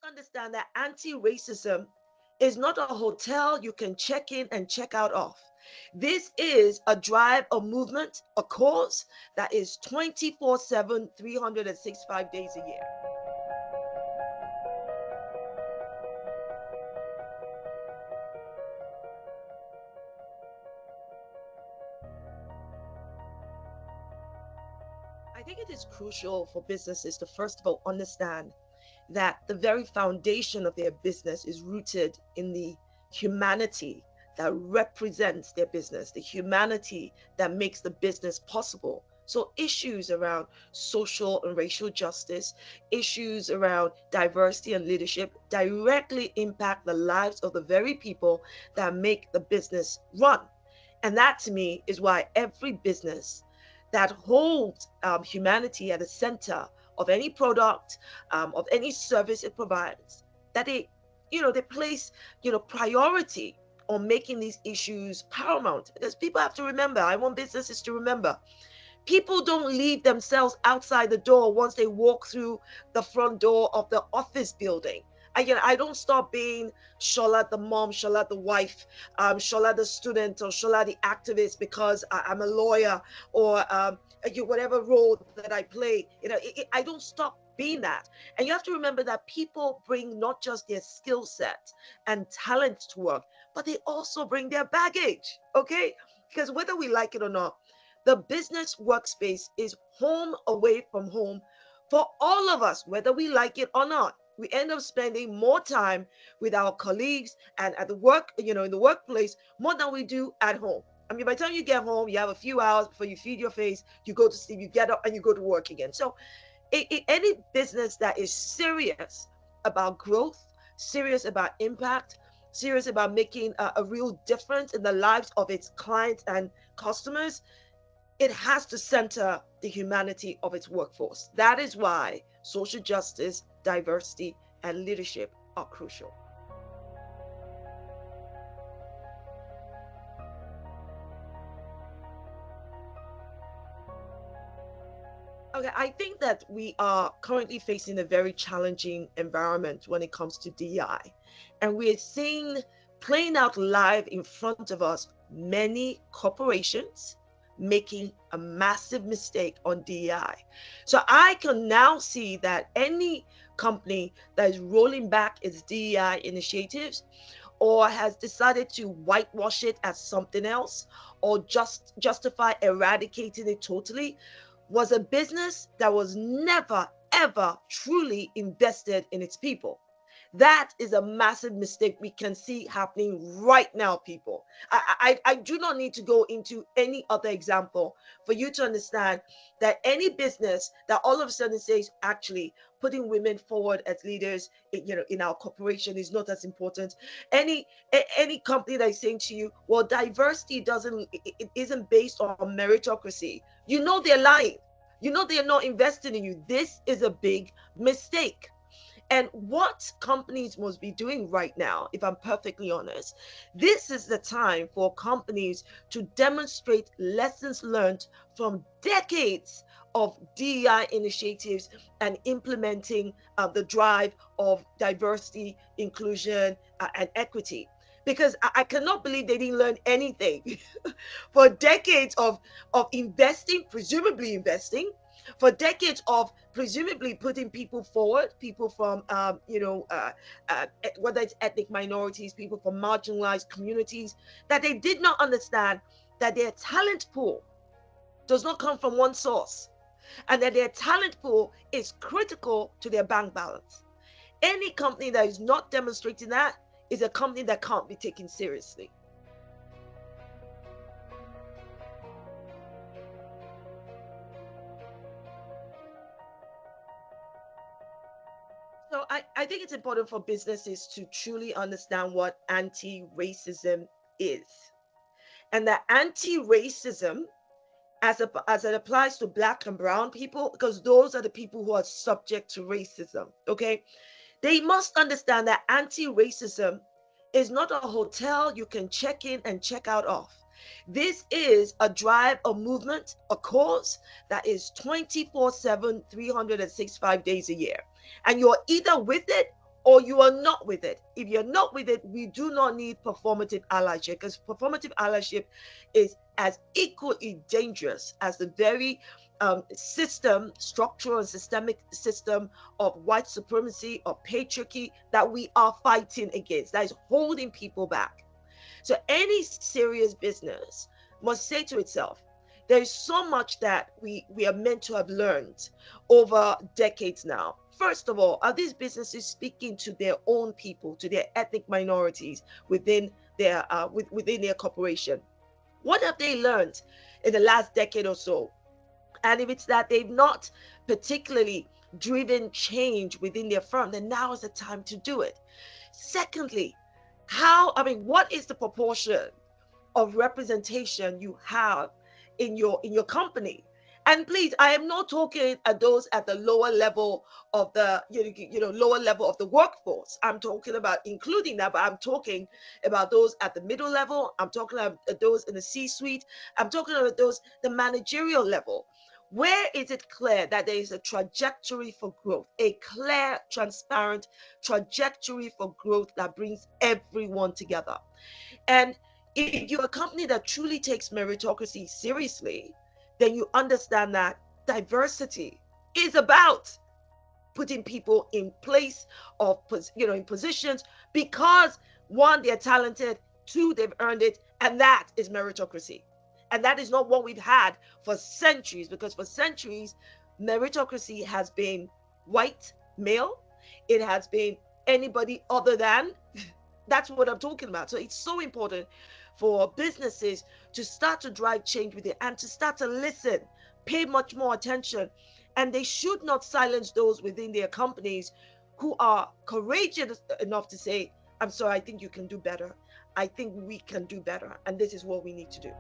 understand that anti-racism is not a hotel you can check in and check out of. This is a drive, a movement, a cause that is 24/7, 365 days a year. I think it is crucial for businesses to first of all understand that the very foundation of their business is rooted in the humanity that represents their business, the humanity that makes the business possible. So, issues around social and racial justice, issues around diversity and leadership directly impact the lives of the very people that make the business run. And that to me is why every business that holds humanity at the center of any product, of any service it provides, that they place, priority on making these issues paramount. Because people have to remember, I want businesses to remember, people don't leave themselves outside the door once they walk through the front door of the office building. Again, I don't stop being Shola the mom, Shola the wife, Shola the student, or Shola the activist because I'm a lawyer, or whatever role that I play. I don't stop being that. And you have to remember that people bring not just their skill set and talent to work, but they also bring their baggage. Okay, because whether we like it or not, the business workspace is home away from home for all of us, whether we like it or not. We end up spending more time with our colleagues and at the work, in the workplace, more than we do at home. I mean, by the time you get home, you have a few hours before you feed your face, you go to sleep, you get up and you go to work again. So, any business that is serious about growth, serious about impact, serious about making a real difference in the lives of its clients and customers, it has to center the humanity of its workforce. That is why social justice, diversity, and leadership are crucial. Okay, I think that we are currently facing a very challenging environment when it comes to DEI. And we're seeing playing out live in front of us many corporations making a massive mistake on DEI. So I can now see that any company that is rolling back its DEI initiatives or has decided to whitewash it as something else or just justify eradicating it totally was a business that was never, ever truly invested in its people. That is a massive mistake we can see happening right now, people. I do not need to go into any other example for you to understand that any business that all of a sudden says, actually, putting women forward as leaders, in our corporation is not as important. Any company that is saying to you, well, diversity it isn't based on meritocracy. They're lying. They're not investing in you. This is a big mistake. And what companies must be doing right now, if I'm perfectly honest, this is the time for companies to demonstrate lessons learned from decades of DEI initiatives and implementing the drive of diversity, inclusion, and equity. Because I cannot believe they didn't learn anything for decades of investing, presumably investing, for decades of presumably putting people forward, people from, whether it's ethnic minorities, people from marginalized communities, that they did not understand that their talent pool does not come from one source and that their talent pool is critical to their bank balance. Any company that is not demonstrating that is a company that can't be taken seriously. So I think it's important for businesses to truly understand what anti-racism is. And that anti-racism, as it applies to black and brown people, because those are the people who are subject to racism, okay? They must understand that anti-racism is not a hotel you can check in and check out of. This is a drive, a movement, a cause that is 24/7, 365 days a year. And you're either with it or you are not with it. If you're not with it, we do not need performative allyship, because performative allyship is as equally dangerous as the very system, structural and systemic system of white supremacy or patriarchy that we are fighting against, that is holding people back. So any serious business must say to itself, there is so much that we are meant to have learned over decades now. First of all, are these businesses speaking to their own people, to their ethnic minorities within within their corporation? What have they learned in the last decade or so? And if it's that they've not particularly driven change within their firm, then now is the time to do it. Secondly, what is the proportion of representation you have in your company? And please, I am not talking at those at the lower level of the lower level of the workforce. I'm talking about including that, but I'm talking about those at the middle level. I'm talking about those in the C-suite. I'm talking about those the managerial level. Where is it clear that there is a trajectory for growth, a clear, transparent trajectory for growth that brings everyone together? And if you're a company that truly takes meritocracy seriously, then you understand that diversity is about putting people in place of in positions because one, they're talented, two, they've earned it, and that is meritocracy. And that is not what we've had for centuries, because for centuries meritocracy has been white male, it has been anybody other than. That's what I'm talking about. So it's so important for businesses to start to drive change with it and to start to listen, pay much more attention. And they should not silence those within their companies who are courageous enough to say, I'm sorry, I think you can do better. I think we can do better. And this is what we need to do.